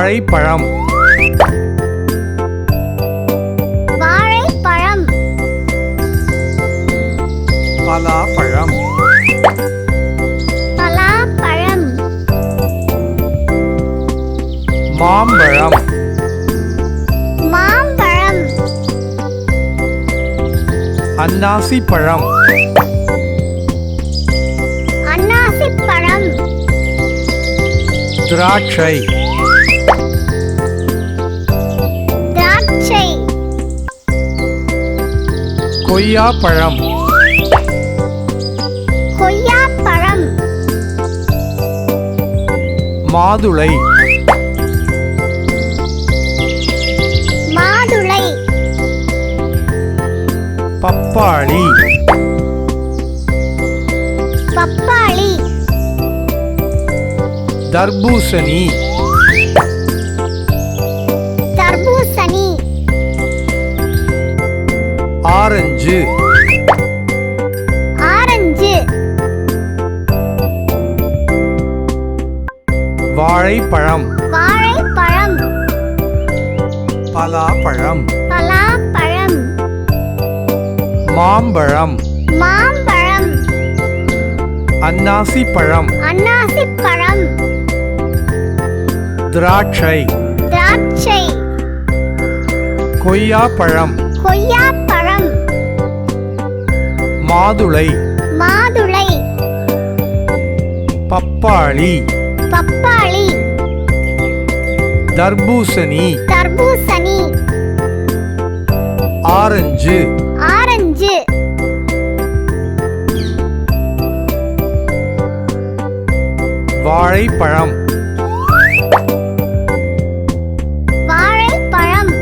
வாழைப்பழம் வாழைப்பழம் பலாப்பழம் பலாப்பழம் மாம்பழம் மாம்பழம் அன்னாசிப்பழம் அன்னாசிப்பழம் திராட்சை திராட்சை கொய்யாப்பழம் கொய்யாப்பழம் மாதுளை மாதுளை பப்பாளி பப்பாளி தர்பூசணி தர்பூசணி ஆரஞ்சு ஆரஞ்சு வாழைப்பழம் வாழைப்பழம் பலாப்பழம் பலாப்பழம் மாம்பழம் மாம்பழம் அன்னாசிப்பழம் அன்னாசிப்பழம் திராட்சை திராட்சை கொய்யாப்பழம் கொய்யாப்பழம் மாதுளை மாதுளை பப்பாளி பப்பாளி தர்பூசணி தர்பூசணி ஆரஞ்சு ஆரஞ்சு வாழைப்பழம் வாழைப்பழம்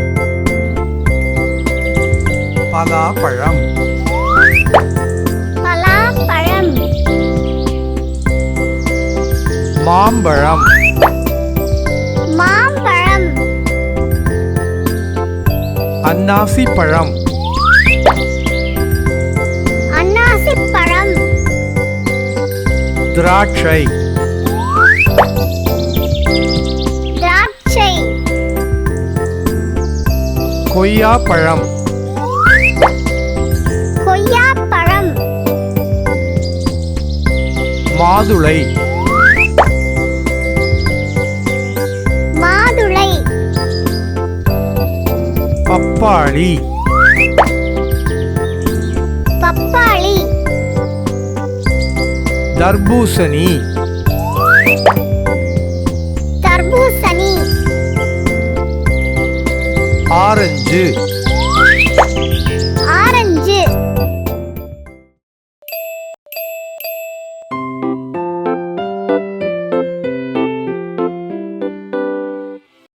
பலாப்பழம் பலாப்பழம் மாம்பழம் மாம்பழம் அன்னாசிப்பழம் அன்னாசிப்பழம் திராட்சை திராட்சை கொய்யாப்பழம் கொய்யாப்பழம் மாதுளை மாதுளை பப்பாளி பப்பாளி தர்பூசணி தர்பூசணி ஆரஞ்சு